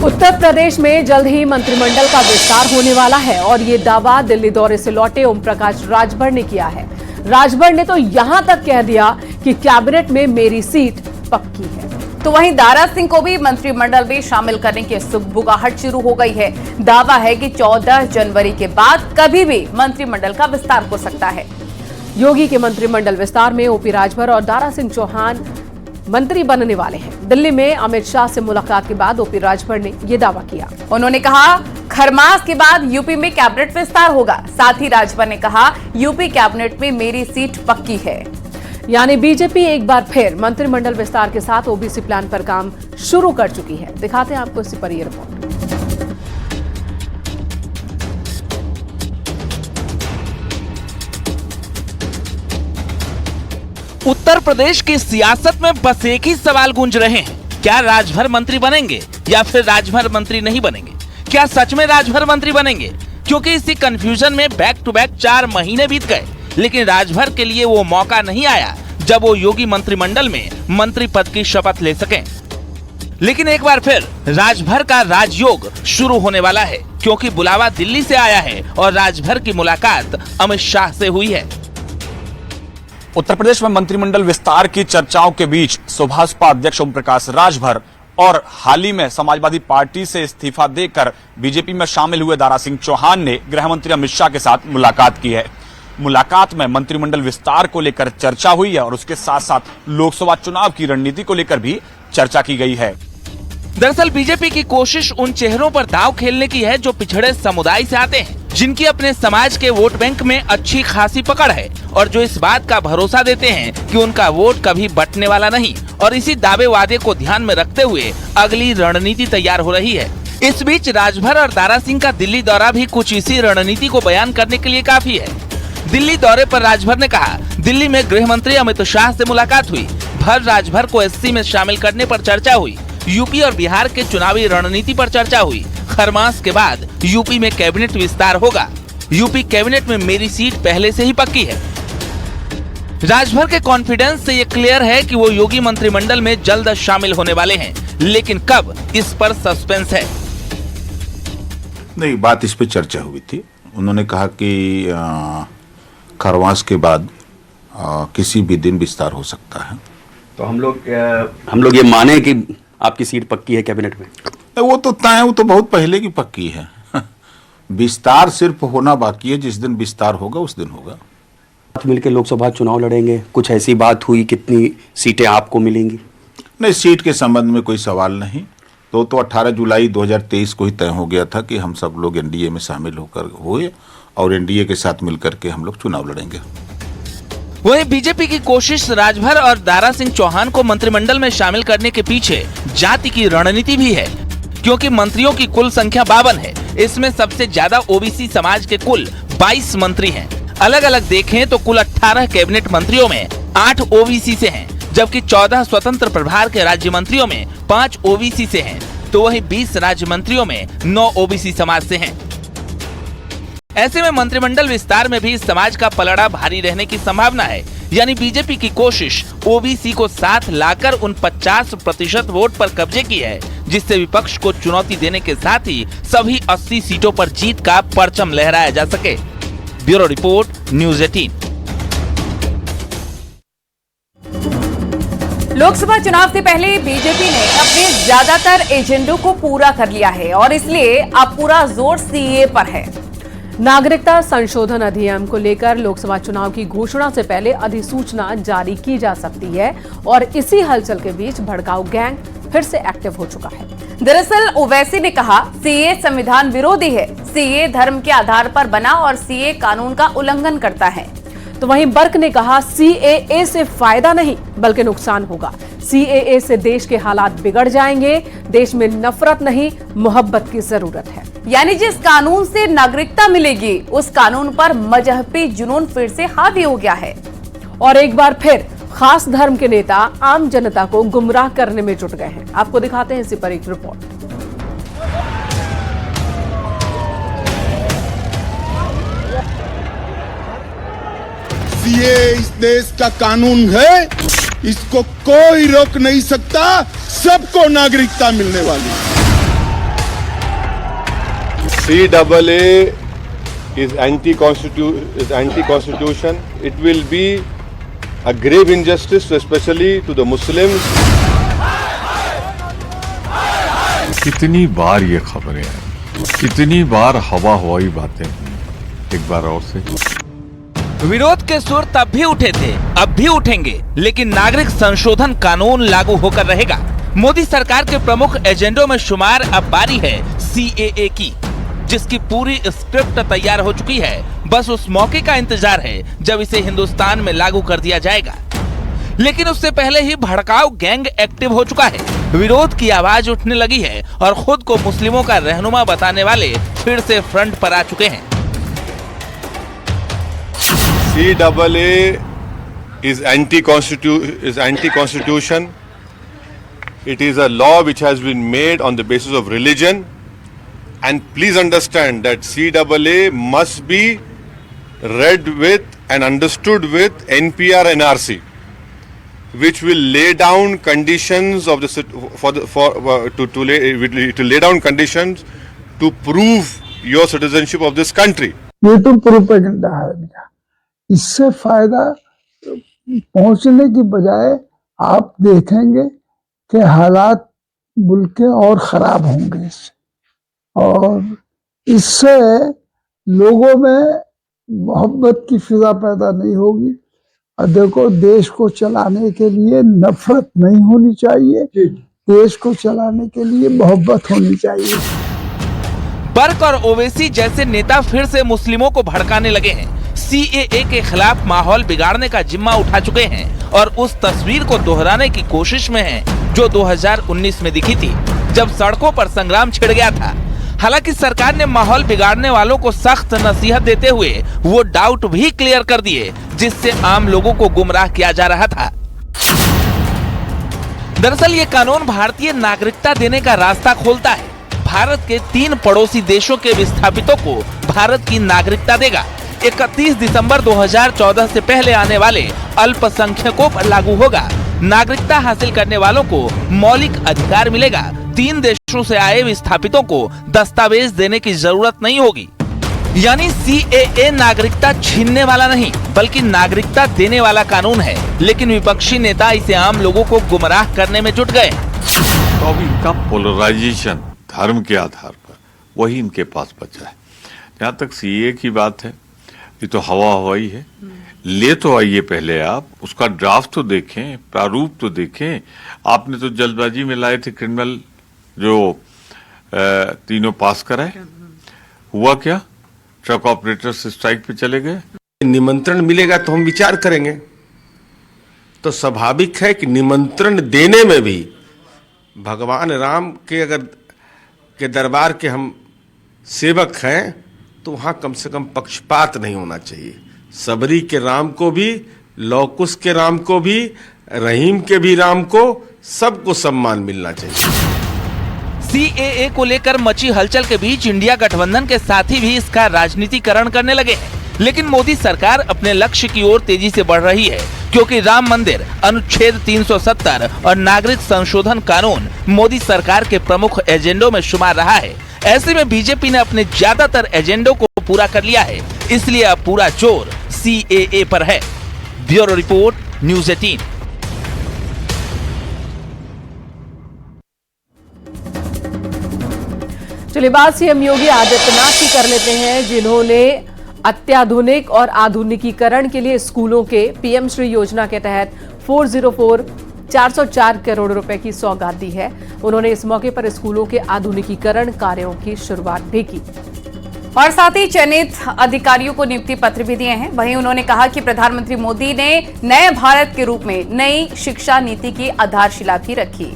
उत्तर प्रदेश में जल्द ही मंत्रिमंडल का विस्तार होने वाला है और ये दावा दिल्ली दौरे से लौटे ओम प्रकाश राजभर ने किया है। राजभर ने तो यहां तक कह दिया कि कैबिनेट में मेरी सीट पक्की है। तो वहीं दारा सिंह को भी मंत्रिमंडल में शामिल करने की सुगबुगाहट शुरू हो गई है। दावा है कि 14 जनवरी के बाद कभी भी मंत्रिमंडल का विस्तार हो सकता है। योगी के मंत्रिमंडल विस्तार में ओपी राजभर और दारा सिंह चौहान मंत्री बनने वाले हैं। दिल्ली में अमित शाह से मुलाकात के बाद ओपी राजभर ने यह दावा किया। उन्होंने कहा खरमास के बाद यूपी में कैबिनेट विस्तार होगा। साथ ही राजभर ने कहा यूपी कैबिनेट में मेरी सीट पक्की है। यानी बीजेपी एक बार फिर मंत्रिमंडल विस्तार के साथ ओबीसी प्लान पर काम शुरू कर चुकी है। दिखाते हैं आपको इसी पर यह रिपोर्ट। उत्तर प्रदेश की सियासत में बस एक ही सवाल गूंज रहे हैं, क्या राजभर मंत्री बनेंगे या फिर राजभर मंत्री नहीं बनेंगे? क्या सच में राजभर मंत्री बनेंगे? क्योंकि इसी कंफ्यूजन में बैक टू बैक 4 महीने बीत गए, लेकिन राजभर के लिए वो मौका नहीं आया जब वो योगी मंत्रिमंडल में मंत्री पद की शपथ ले सकें। लेकिन एक बार फिर राजभर का राजयोग शुरू होने वाला है, क्योंकि बुलावा दिल्ली से आया है और राजभर की मुलाकात अमित शाह से हुई है। उत्तर प्रदेश में मंत्रिमंडल विस्तार की चर्चाओं के बीच सुभाषपा अध्यक्ष ओम प्रकाश राजभर और हाल ही में समाजवादी पार्टी से इस्तीफा देकर बीजेपी में शामिल हुए दारा सिंह चौहान ने गृह मंत्री अमित शाह के साथ मुलाकात की है। मुलाकात में मंत्रिमंडल विस्तार को लेकर चर्चा हुई है और उसके साथ साथ लोकसभा चुनाव की रणनीति को लेकर भी चर्चा की गई है। दरअसल बीजेपी की कोशिश उन चेहरों पर दांव खेलने की है जो पिछड़े समुदाय से आते हैं, जिनकी अपने समाज के वोट बैंक में अच्छी खासी पकड़ है और जो इस बात का भरोसा देते हैं कि उनका वोट कभी बंटने वाला नहीं। और इसी दावे वादे को ध्यान में रखते हुए अगली रणनीति तैयार हो रही है। इस बीच राजभर और दारा सिंह का दिल्ली दौरा भी कुछ इसी रणनीति को बयान करने के लिए काफी है। दिल्ली दौरे पर राजभर ने कहा, दिल्ली में गृह मंत्री अमित शाह से मुलाकात हुई। भर राजभर को एससी में शामिल करने पर चर्चा हुई। यूपी और बिहार के चुनावी रणनीति पर चर्चा हुई। खरमास के बाद यूपी में कैबिनेट विस्तार होगा। यूपी कैबिनेट में मेरी सीट पहले से ही पक्की है। राजभर के कॉन्फिडेंस से ये क्लियर है कि वो योगी मंत्रिमंडल में जल्द शामिल होने वाले हैं, लेकिन कब, इस पर सस्पेंस है। नहीं, बात इस पे चर्चा हुई थी। उन्होंने कहा कि खरमास के बाद किसी भी दिन विस्तार हो सकता है। तो हम लोग ये माने कि आपकी सीट पक्की है कैबिनेट में? वो तो तय है, वो तो बहुत पहले की पक्की है। विस्तार सिर्फ होना बाकी है, जिस दिन विस्तार होगा उस दिन होगा। साथ मिलकर लोकसभा चुनाव लड़ेंगे, कुछ ऐसी बात हुई, कितनी सीटें आपको मिलेंगी? नहीं, सीट के संबंध में कोई सवाल नहीं। तो 18 जुलाई 2023 को ही तय हो गया था कि हम सब लोग एनडीए में शामिल होकर हुए और एनडीए के साथ मिलकर के हम लोग चुनाव लड़ेंगे। वहीं बीजेपी की कोशिश राजभर और दारा सिंह चौहान को मंत्रिमंडल में शामिल करने के पीछे जाति की रणनीति भी है, क्योंकि मंत्रियों की कुल संख्या 52 है। इसमें सबसे ज्यादा ओबीसी समाज के कुल 22 मंत्री हैं। अलग अलग देखें तो कुल 18 कैबिनेट मंत्रियों में 8 ओबीसी से हैं, जबकि 14 स्वतंत्र प्रभार के राज्य मंत्रियों में 5 ओबीसी से हैं, तो वहीं 20 राज्य मंत्रियों में 9 ओबीसी समाज से हैं। ऐसे में मंत्रिमंडल विस्तार में भी इस समाज का पलड़ा भारी रहने की संभावना है। यानी बीजेपी की कोशिश ओबीसी को साथ लाकर उन 50% वोट पर कब्जे की है, जिससे विपक्ष को चुनौती देने के साथ ही सभी 80 सीटों पर जीत का परचम लहराया जा सके। Bureau report, news 18। लोकसभा चुनाव से पहले बीजेपी ने अपने ज्यादातर एजेंडों को पूरा कर लिया है और इसलिए अब पूरा जोर सीएए पर है। नागरिकता संशोधन अधिनियम को लेकर लोकसभा चुनाव की घोषणा से पहले अधिसूचना जारी की जा सकती है और इसी हलचल के बीच भड़काऊ गैंग फिर से एक्टिव हो चुका है। दरअसल ओवैसी ने कहा, सीए संविधान विरोधी है, सीए धर्म के आधार पर बना और सीए कानून का उल्लंघन करता है। तो वहीं बर्क ने कहा, सीएए से फायदा नहीं बल्कि नुकसान होगा। सीएए से देश के हालात बिगड़ जाएंगे। देश में नफरत नहीं, मोहब्बत की जरूरत है। यानी जिस कानून से नागरिकता मिलेगी, उस कानून पर मजहबी जुनून फिर से हावी हो गया है और एक बार फिर खास धर्म के नेता आम जनता को गुमराह करने में जुट गए हैं। आपको दिखाते हैं इसी पर एक रिपोर्ट। सीए इस देश का कानून है, इसको कोई रोक नहीं सकता। सबको नागरिकता मिलने वाली। CAA is anti-constitution. It will be a grave injustice, especially to the Muslims. कितनी बार ये खबरें हैं, कितनी बार हवा हवाई बातें हुई, एक बार और से। विरोध के सुर तब भी उठे थे, अब भी उठेंगे, लेकिन नागरिक संशोधन कानून लागू होकर रहेगा। मोदी सरकार के प्रमुख एजेंडों में शुमार अब बारी है CAA की, जिसकी पूरी स्क्रिप्ट तैयार हो चुकी है। बस उस मौके का इंतजार है जब इसे हिंदुस्तान में लागू कर दिया जाएगा। लेकिन उससे पहले ही भड़काऊ गैंग एक्टिव हो चुका है, विरोध की आवाज उठने लगी है और खुद को मुस्लिमों का रहनुमा बताने वाले फिर से फ्रंट पर आ चुके हैं। CAA is anti-constitution. It is a law which has been made on the basis of religion. And please understand that CAA must be read with and understood with NPR NRC, which will lay down conditions of the to lay down conditions to prove your citizenship of this country. ये तो propaganda है इनका। इससे फायदा पहुंचने की बजाय आप देखेंगे कि हालात मुल्क के और खराब होंगे इससे, और इससे लोगों में मोहब्बत की फिजा पैदा नहीं होगी। और देखो, देश को चलाने के लिए नफरत नहीं होनी चाहिए, देश को चलाने के लिए मोहब्बत होनी चाहिए। बर्क और ओवैसी जैसे नेता फिर से मुस्लिमों को भड़काने लगे हैं, CAA के खिलाफ माहौल बिगाड़ने का जिम्मा उठा चुके हैं और उस तस्वीर को दोहराने की कोशिश में हैं जो 2019 में दिखी थी, जब सड़कों पर संग्राम छिड़ गया था। हालांकि सरकार ने माहौल बिगाड़ने वालों को सख्त नसीहत देते हुए वो डाउट भी क्लियर कर दिए जिससे आम लोगों को गुमराह किया जा रहा था। दरअसल ये कानून भारतीय नागरिकता देने का रास्ता खोलता है। भारत के 3 पड़ोसी देशों के विस्थापितों को भारत की नागरिकता देगा। 31 दिसंबर 2014 से पहले आने वाले अल्पसंख्यकों पर लागू होगा। नागरिकता हासिल करने वालों को मौलिक अधिकार मिलेगा। 3 देशों से आए विस्थापितों को दस्तावेज देने की जरूरत नहीं होगी। यानी CAA नागरिकता छीनने वाला नहीं बल्कि नागरिकता देने वाला कानून है। लेकिन विपक्षी नेता इसे आम लोगों को गुमराह करने में जुट गए। तो अब इनका पोलराइजेशन धर्म के आधार पर वही इनके पास बचा है। जहाँ तक CAA की बात है, ये तो हवा हवाई है। ले तो आइए पहले आप उसका ड्राफ्ट तो देखें, प्रारूप तो देखें। आपने तो जल्दबाजी में लाए थे क्रिमिनल जो 3 पास कराए, हुआ क्या? ट्रक ऑपरेटर्स स्ट्राइक पे चले गए। निमंत्रण मिलेगा तो हम विचार करेंगे। तो स्वाभाविक है कि निमंत्रण देने में भी भगवान राम के अगर के दरबार के हम सेवक हैं तो वहां कम से कम पक्षपात नहीं होना चाहिए। सबरी के राम को भी, लौकुश के राम को भी, रहीम के भी राम को, सबको सम्मान मिलना चाहिए। CAA को लेकर मची हलचल के बीच इंडिया गठबंधन के साथी भी इसका राजनीतिकरण करने लगे हैं। लेकिन मोदी सरकार अपने लक्ष्य की ओर तेजी से बढ़ रही है, क्योंकि राम मंदिर, अनुच्छेद 370 और नागरिक संशोधन कानून मोदी सरकार के प्रमुख एजेंडों में शुमार रहा है। ऐसे में बीजेपी ने अपने ज्यादातर एजेंडों को पूरा कर लिया है, इसलिए अब पूरा जोर CAA पर है। Bureau report, news 18। चलिए बात CM योगी आदित्यनाथ की कर लेते हैं, जिन्होंने अत्याधुनिक और आधुनिकीकरण के लिए स्कूलों के PM श्री योजना के तहत 404 करोड़ रुपए की सौगात दी है। उन्होंने इस मौके पर स्कूलों के आधुनिकीकरण कार्यों की शुरुआत भी की और साथ ही चयनित अधिकारियों को नियुक्ति पत्र भी दिए हैं। वहीं उन्होंने कहा कि प्रधानमंत्री मोदी ने नए भारत के रूप में नई शिक्षा नीति की आधारशिला भी रखी।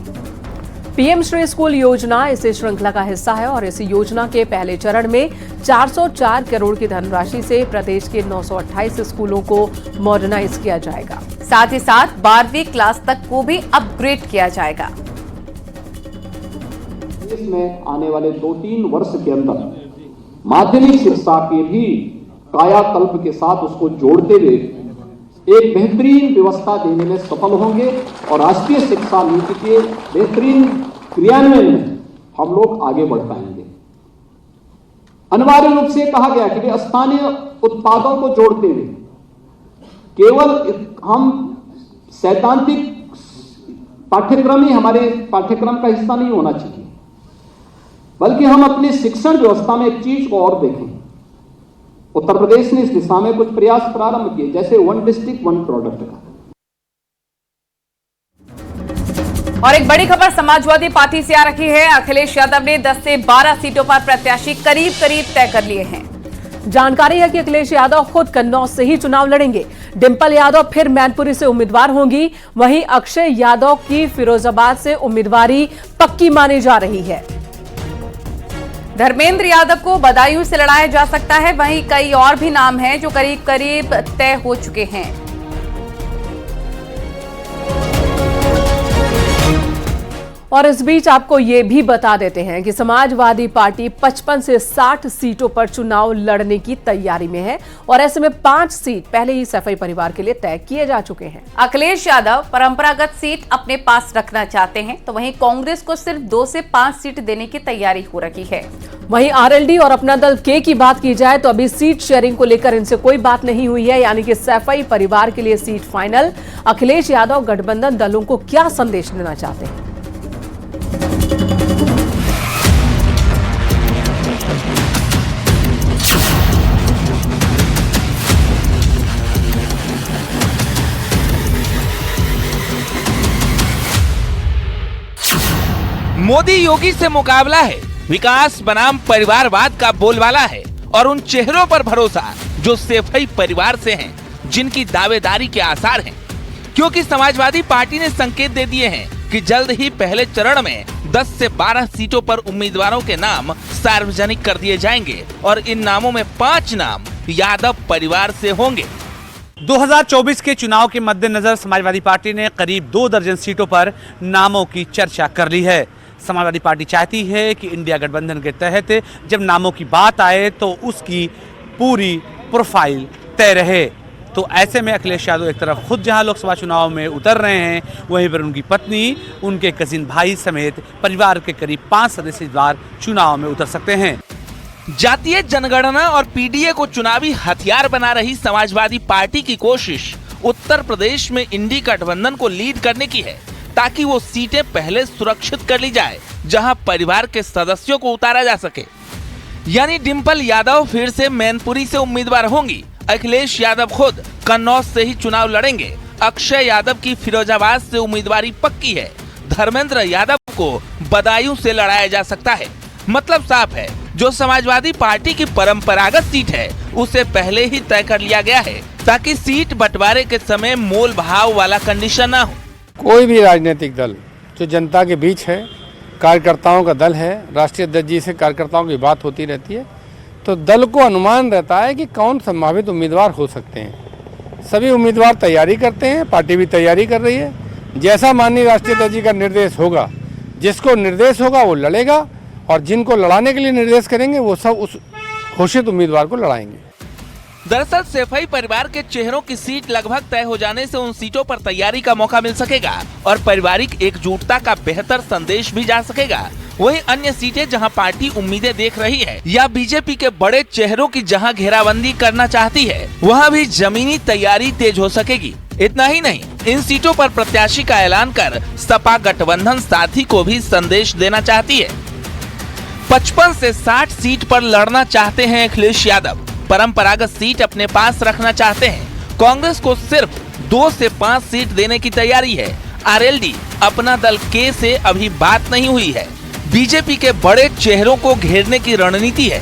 PM श्री स्कूल योजना इस श्रृंखला का हिस्सा है और इस योजना के पहले चरण में 404 करोड़ की धनराशि से प्रदेश के 928 स्कूलों को मॉडर्नाइज किया जाएगा। साथ ही साथ 12वीं क्लास तक को भी अपग्रेड किया जाएगा। देश में आने वाले 2-3 वर्ष के अंदर माध्यमिक शिक्षा के भी कायाकल्प के साथ उसको जोड़ते हुए एक बेहतरीन व्यवस्था देने में सफल होंगे और राष्ट्रीय शिक्षा नीति के बेहतरीन क्रियान्वयन में हम लोग आगे बढ़ पाएंगे। अनिवार्य रूप से कहा गया कि वे स्थानीय उत्पादों को जोड़ते हुए केवल हम सैद्धांतिक पाठ्यक्रम ही हमारे पाठ्यक्रम का हिस्सा नहीं होना चाहिए, बल्कि हम अपनी शिक्षण व्यवस्था में एक चीज को और देखें। उत्तर प्रदेश ने इस दिशा में कुछ प्रयास प्रारंभ किए, जैसे 1 डिस्ट्रिक्ट 1 प्रोडक्ट का। और एक बड़ी खबर समाजवादी पार्टी से आ रही है। अखिलेश यादव ने 10 से 12 सीटों पर प्रत्याशी करीब करीब तय कर लिए हैं। जानकारी है कि अखिलेश यादव खुद कन्नौज से ही चुनाव लड़ेंगे। डिंपल यादव फिर मैनपुरी से उम्मीदवार होंगी। वहीं अक्षय यादव की फिरोजाबाद से उम्मीदवारी पक्की मानी जा रही है। धर्मेंद्र यादव को बदायूं से लड़ाया जा सकता है। वहीं कई और भी नाम हैं जो करीब करीब तय हो चुके हैं। और इस बीच आपको ये भी बता देते हैं कि समाजवादी पार्टी 55 से 60 सीटों पर चुनाव लड़ने की तैयारी में है और ऐसे में 5 सीट पहले ही सफाई परिवार के लिए तय किए जा चुके हैं। अखिलेश यादव परंपरागत सीट अपने पास रखना चाहते हैं, तो वहीं कांग्रेस को सिर्फ 2 से 5 सीट देने की तैयारी हो रही है। वहीं आरएलडी और अपना दल के की बात की जाए तो अभी सीट शेयरिंग को लेकर इनसे कोई बात नहीं हुई है, यानी कि सफाई परिवार के लिए सीट फाइनल। अखिलेश यादव गठबंधन दलों को क्या संदेश देना चाहते हैं? मोदी योगी से मुकाबला है, विकास बनाम परिवारवाद का बोलबाला है और उन चेहरों पर भरोसा जो सैफई परिवार से हैं, जिनकी दावेदारी के आसार हैं। क्योंकि समाजवादी पार्टी ने संकेत दे दिए हैं कि जल्द ही पहले चरण में 10 से 12 सीटों पर उम्मीदवारों के नाम सार्वजनिक कर दिए जाएंगे और इन नामों में 5 नाम यादव परिवार से होंगे। 2024 के चुनाव के मद्देनजर समाजवादी पार्टी ने करीब 2 दर्जन सीटों पर नामों की चर्चा कर ली है। समाजवादी पार्टी चाहती है कि इंडिया गठबंधन के तहत जब नामों की बात आए तो उसकी पूरी प्रोफाइल तय रहे। तो ऐसे में अखिलेश यादव एक तरफ खुद जहां लोकसभा चुनाव में उतर रहे हैं, वहीं पर उनकी पत्नी, उनके कजिन भाई समेत परिवार के करीब 5 सदस्यवार चुनाव में उतर सकते हैं। जातीय जनगणना और पीडीए को चुनावी हथियार बना रही समाजवादी पार्टी की कोशिश उत्तर प्रदेश में इंडी गठबंधन को लीड करने की है, ताकि वो सीटें पहले सुरक्षित कर ली जाए जहां परिवार के सदस्यों को उतारा जा सके। यानी डिंपल यादव फिर से मैनपुरी से उम्मीदवार होंगी। अखिलेश यादव खुद कन्नौज से ही चुनाव लड़ेंगे। अक्षय यादव की फिरोजाबाद से उम्मीदवारी पक्की है। धर्मेंद्र यादव को बदायूं से लड़ाया जा सकता है। मतलब साफ है, जो समाजवादी पार्टी की परंपरागत सीट है उसे पहले ही तय कर लिया गया है, ताकि सीट बंटवारे के समय मोल भाव वाला कंडीशन न हो। कोई भी राजनीतिक दल जो जनता के बीच है, कार्यकर्ताओं का दल है, राष्ट्रीय अध्यक्ष जी से कार्यकर्ताओं की बात होती रहती है, तो दल को अनुमान रहता है कि कौन संभावित उम्मीदवार हो सकते हैं। सभी उम्मीदवार तैयारी करते हैं, पार्टी भी तैयारी कर रही है। जैसा माननीय राष्ट्रीय अध्यक्ष जी का निर्देश होगा, जिसको निर्देश होगा वो लड़ेगा, और जिनको लड़ाने के लिए निर्देश करेंगे वो सब उस घोषित उम्मीदवार को लड़ाएंगे। दरअसल सैफई परिवार के चेहरों की सीट लगभग तय हो जाने से उन सीटों पर तैयारी का मौका मिल सकेगा और पारिवारिक एकजुटता का बेहतर संदेश भी जा सकेगा। वहीं अन्य सीटें जहां पार्टी उम्मीदें देख रही है या बीजेपी के बड़े चेहरों की जहां घेराबंदी करना चाहती है, वहां भी जमीनी तैयारी तेज हो सकेगी। इतना ही नहीं, इन सीटों पर प्रत्याशी का ऐलान कर सपा गठबंधन साथी को भी संदेश देना चाहती है। 55 से 60 सीट पर लड़ना चाहते हैं अखिलेश यादव। परंपरागत सीट अपने पास रखना चाहते हैं। कांग्रेस को सिर्फ 2 से 5 सीट देने की तैयारी है। आरएलडी अपना दल के से अभी बात नहीं हुई है। बीजेपी के बड़े चेहरों को घेरने की रणनीति है।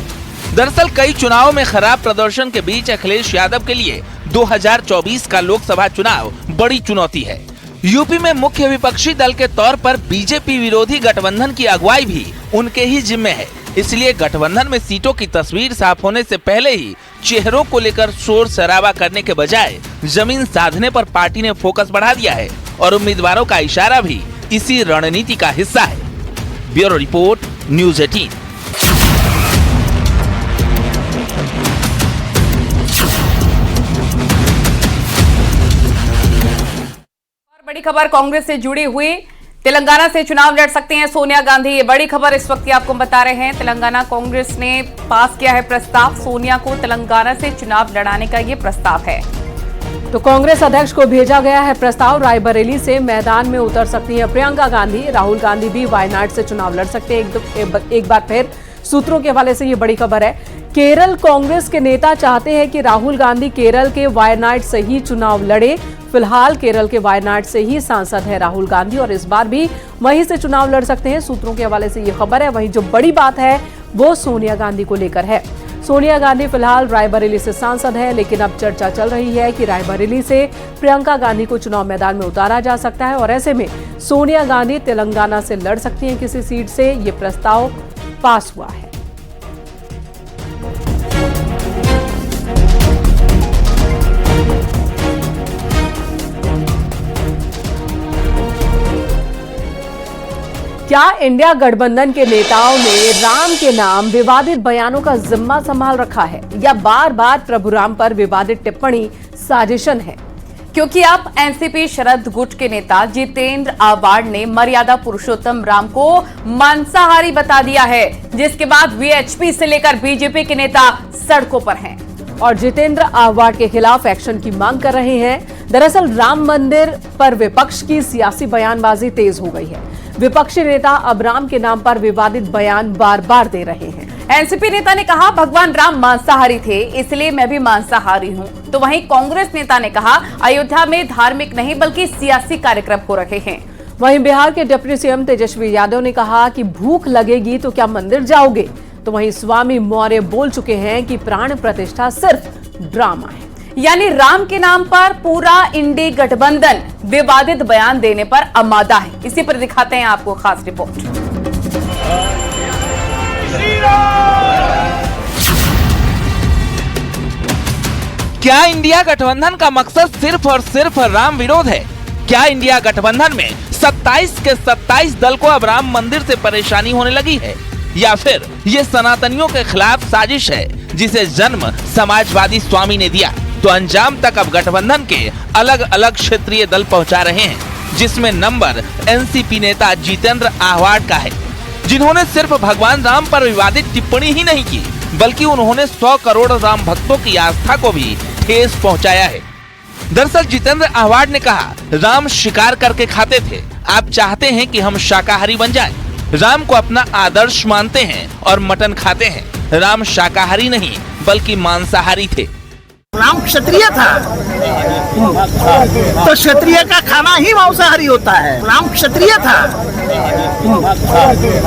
दरअसल कई चुनावों में खराब प्रदर्शन के बीच अखिलेश यादव के लिए 2024 का लोकसभा चुनाव बड़ी चुनौती है। यूपी में मुख्य विपक्षी दल के तौर पर बीजेपी विरोधी गठबंधन की अगुवाई भी उनके ही जिम्मे है। इसलिए गठबंधन में सीटों की तस्वीर साफ होने से पहले ही चेहरों को लेकर शोर शराबा करने के बजाय जमीन साधने पर पार्टी ने फोकस बढ़ा दिया है और उम्मीदवारों का इशारा भी इसी रणनीति का हिस्सा है। Bureau report, news 18। बड़ी खबर कांग्रेस से जुड़ी हुई तेलंगाना से चुनाव लड़ सकते हैं सोनिया गांधी, ये बड़ी खबर इस वक्त आपको बता रहे हैं। तेलंगाना कांग्रेस ने पास किया है प्रस्ताव, सोनिया को तेलंगाना से चुनाव लड़ाने का ये प्रस्ताव है। तो कांग्रेस अध्यक्ष को भेजा गया है प्रस्ताव, रायबरेली से मैदान में उतर सकती हैं प्रियंका गांधी, राहुल गांधी भी वायनाड से चुनाव लड़ सकते हैं। एक बार फिर सूत्रों के हवाले से ये बड़ी खबर है। केरल कांग्रेस के नेता चाहते हैं कि राहुल गांधी केरल के वायनाड से ही चुनाव लड़े। फिलहाल केरल के वायनाड से ही सांसद है राहुल गांधी और इस बार भी वहीं से चुनाव लड़ सकते हैं। सूत्रों के हवाले से ये खबर है। वहीं जो बड़ी बात है वो सोनिया गांधी को लेकर है। सोनिया गांधी फिलहाल रायबरेली से सांसद है, लेकिन अब चर्चा चल रही है कि रायबरेली से प्रियंका गांधी को चुनाव मैदान में उतारा जा सकता है और ऐसे में सोनिया गांधी तेलंगाना से लड़ सकती हैं किसी सीट से। ये प्रस्ताव पास हुआ है। क्या इंडिया गठबंधन के नेताओं ने राम के नाम विवादित बयानों का जिम्मा संभाल रखा है या बार बार प्रभु राम पर विवादित टिप्पणी साजिशन है? क्योंकि अब एनसीपी शरद गुट के नेता जितेंद्र आव्हाड ने मर्यादा पुरुषोत्तम राम को मांसाहारी बता दिया है, जिसके बाद वीएचपी से लेकर बीजेपी के नेता सड़कों पर हैं और जितेंद्र आव्हाड के खिलाफ एक्शन की मांग कर रहे हैं। दरअसल राम मंदिर पर विपक्ष की सियासी बयानबाजी तेज हो गई है। विपक्षी नेता अब राम के नाम पर विवादित बयान बार बार दे रहे हैं। एनसीपी नेता ने कहा भगवान राम मांसाहारी थे, इसलिए मैं भी मांसाहारी हूं। तो वहीं कांग्रेस नेता ने कहा अयोध्या में धार्मिक नहीं बल्कि सियासी कार्यक्रम हो रहे हैं। वहीं बिहार के डिप्टी सीएम तेजस्वी यादव ने कहा कि भूख लगेगी तो क्या मंदिर जाओगे? तो वहीं स्वामी मौर्य बोल चुके हैं कि प्राण प्रतिष्ठा सिर्फ ड्रामा है। यानी राम के नाम पर पूरा इंडी गठबंधन विवादित बयान देने पर आमादा है। इसी पर दिखाते हैं आपको खास रिपोर्ट। क्या इंडिया गठबंधन का मकसद सिर्फ और सिर्फ राम विरोध है? क्या इंडिया गठबंधन में 27 के 27 दल को अब राम मंदिर से परेशानी होने लगी है, या फिर ये सनातनियों के खिलाफ साजिश है जिसे जन्म समाजवादी स्वामी ने दिया? तो अंजाम तक अब गठबंधन के अलग अलग क्षेत्रीय दल पहुंचा रहे हैं, जिसमें नंबर एनसीपी नेता जितेंद्र आव्हाड का है, जिन्होंने सिर्फ भगवान राम पर विवादित टिप्पणी ही नहीं की बल्कि उन्होंने 100 करोड़ राम भक्तों की आस्था को भी ठेस पहुंचाया है। दरअसल जितेंद्र आव्हाड ने कहा राम शिकार करके खाते थे, आप चाहते हैं कि हम शाकाहारी बन जाएं। राम को अपना आदर्श मानते हैं और मटन खाते हैं। राम शाकाहारी नहीं बल्कि मांसाहारी थे। राम क्षत्रिय था तो क्षत्रिय का खाना ही मांसाहारी होता है। राम क्षत्रिय था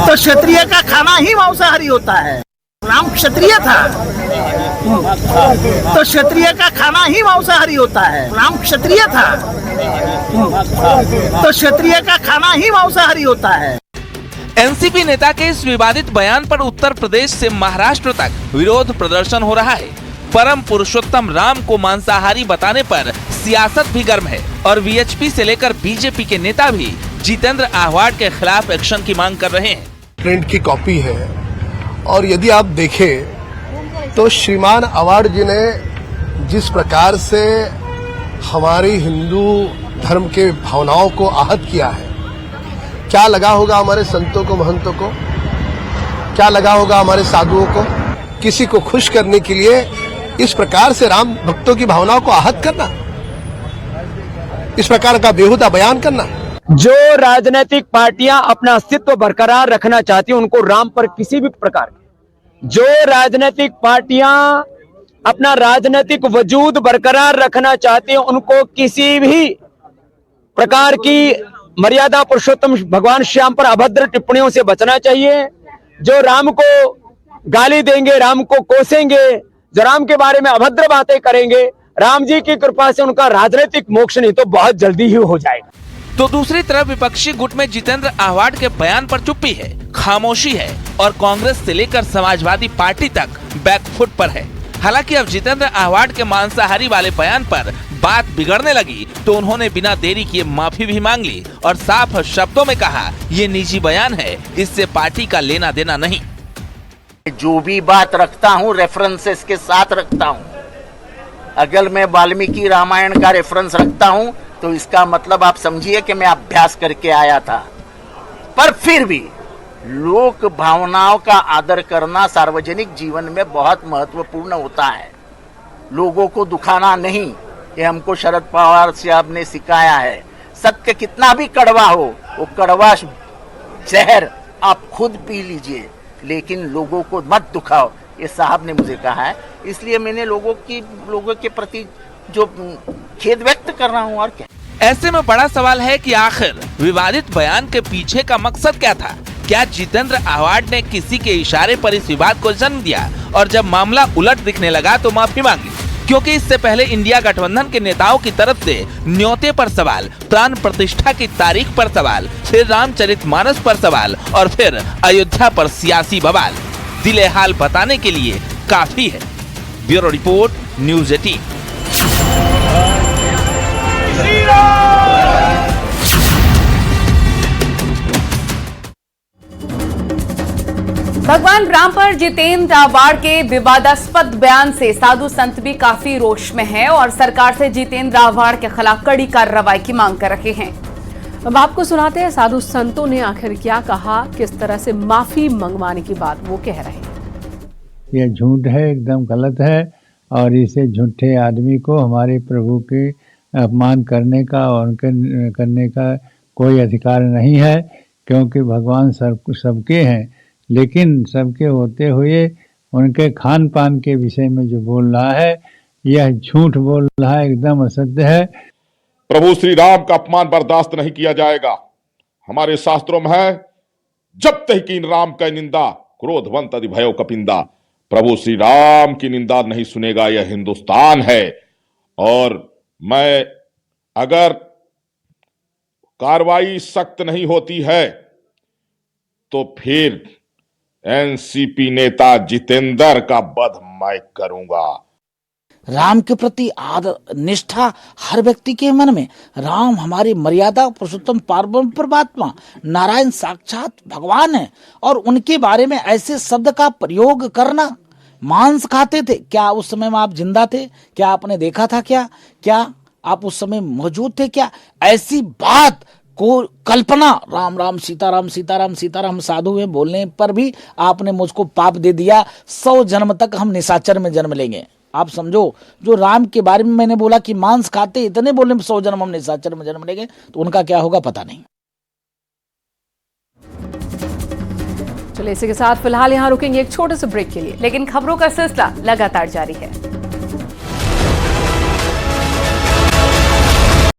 तो क्षत्रिय का खाना ही मांसाहारी होता है। राम क्षत्रिय था तो क्षत्रिय का खाना ही मांसाहारी होता है। राम क्षत्रिय था तो क्षत्रिय का खाना ही मांसाहारी होता है। एनसीपी नेता के इस विवादित बयान पर उत्तर प्रदेश से महाराष्ट्र तक विरोध प्रदर्शन हो रहा है। परम पुरुषोत्तम राम को मांसाहारी बताने पर सियासत भी गर्म है और वीएचपी से लेकर बीजेपी के नेता भी जितेंद्र आव्हाड के खिलाफ एक्शन की मांग कर रहे हैं। प्रिंट की कॉपी है और यदि आप देखें तो श्रीमान आव्हाड जी ने जिस प्रकार से हमारी हिंदू धर्म के भावनाओं को आहत किया है, क्या लगा होगा हमारे संतों को, महंतों को, क्या लगा होगा हमारे साधुओं को? किसी को खुश करने के लिए इस प्रकार से राम भक्तों की भावनाओं को आहत करना, इस प्रकार का बेहुदा बयान करना। जो राजनीतिक पार्टियां अपना अस्तित्व बरकरार रखना चाहती हैं उनको राम पर किसी भी प्रकार, जो राजनीतिक पार्टियां अपना राजनीतिक वजूद बरकरार रखना चाहती हैं उनको किसी भी प्रकार की मर्यादा पुरुषोत्तम भगवान श्याम पर अभद्र टिप्पणियों से बचना चाहिए। जो राम को गाली देंगे, राम को कोसेंगे, जो राम के बारे में अभद्र बातें करेंगे, राम जी की कृपा से उनका राजनीतिक मोक्ष नहीं तो बहुत जल्दी ही हो जाएगा। तो दूसरी तरफ विपक्षी गुट में जितेंद्र आव्हाड के बयान पर चुप्पी है, खामोशी है और कांग्रेस से लेकर समाजवादी पार्टी तक बैकफुट पर है। हालांकि अब जितेंद्र आव्हाड के मांसाहारी वाले बयान पर बात बिगड़ने लगी तो उन्होंने बिना देरी किए माफी भी मांग ली और साफ शब्दों में कहा ये निजी बयान है, इससे पार्टी का लेना देना नहीं। जो भी बात रखता हूँ रेफरेंसेस के साथ रखता हूँ। अगर मैं वाल्मीकि रामायण का रेफरेंस रखता हूँ तो इसका मतलब आप समझिए कि मैं अभ्यास करके आया था। पर फिर भी लोक भावनाओं का आदर करना सार्वजनिक जीवन में बहुत महत्वपूर्ण होता है। लोगों को दुखाना नहीं, ये हमको शरद पवार साहब ने सिखाया है। सत्य कितना भी कड़वा हो, वो कड़वा जहर आप खुद पी लीजिए, लेकिन लोगों को मत दुखाओ, ये साहब ने मुझे कहा है। इसलिए मैंने लोगों के प्रति जो खेद व्यक्त कर रहा हूँ। और क्या, ऐसे में बड़ा सवाल है कि आखिर विवादित बयान के पीछे का मकसद क्या था? क्या जितेंद्र आव्हाड ने किसी के इशारे पर इस विवाद को जन्म दिया और जब मामला उलट दिखने लगा तो माफी मांगी? क्योंकि इससे पहले इंडिया गठबंधन के नेताओं की तरफ से न्योते पर सवाल, प्राण प्रतिष्ठा की तारीख पर सवाल, फिर रामचरितमानस पर सवाल और फिर अयोध्या पर सियासी बवाल। दिले हाल बताने के लिए काफी है। Bureau report, news 18। भगवान राम पर जितेंद्र आव्हाड के विवादास्पद बयान से साधु संत भी काफी रोष में हैं और सरकार से जितेंद्र आव्हाड के खिलाफ कड़ी कार्रवाई की मांग कर रहे हैं। अब आपको सुनाते हैं साधु संतों ने आखिर क्या कहा, किस तरह से माफी मंगवाने की बात वो कह रहे हैं। यह झूठ है, एकदम गलत है और इसे झूठे आदमी को हमारे प्रभु के अपमान करने का और उनके करने का कोई अधिकार नहीं है, क्योंकि भगवान सबके हैं, लेकिन सबके होते हुए उनके खान पान के विषय में जो बोल रहा है यह झूठ बोल रहा है, एकदम असत्य है। प्रभु श्री राम का अपमान बर्दाश्त नहीं किया जाएगा। हमारे शास्त्रों में है, जब तक कीन राम का निंदा क्रोधवंत अधि भयो कपिंदा। प्रभु श्री राम की निंदा नहीं सुनेगा यह हिंदुस्तान है। और मैं अगर कार्रवाई सख्त नहीं होती है तो फिर एनसीपी नेता जितेंद्र का वध मैं करूंगा। राम के प्रति आदर निष्ठा हर व्यक्ति के मन में। राम हमारी मर्यादा पुरुषोत्तम पारब्रह्म परमात्मा नारायण साक्षात भगवान है और उनके बारे में ऐसे शब्द का प्रयोग करना। मांस खाते थे, क्या उस समय में आप जिंदा थे? क्या आपने देखा था? क्या आप उस समय मौजूद थे? क्या ऐसी बात को कल्पना राम राम सीताराम सीताराम सीताराम साधु में बोलने पर भी आपने मुझको पाप दे दिया। 100 जन्म तक हम निशाचर में जन्म लेंगे। आप समझो, जो राम के बारे में मैंने बोला कि मांस खाते, इतने बोलने में 100 जन्म हम निशाचर में जन्म लेंगे, तो उनका क्या होगा पता नहीं। चलिए इसी के साथ फिलहाल यहाँ रुकेंगे एक छोटे से ब्रेक के लिए, लेकिन खबरों का सिलसिला लगातार जारी है।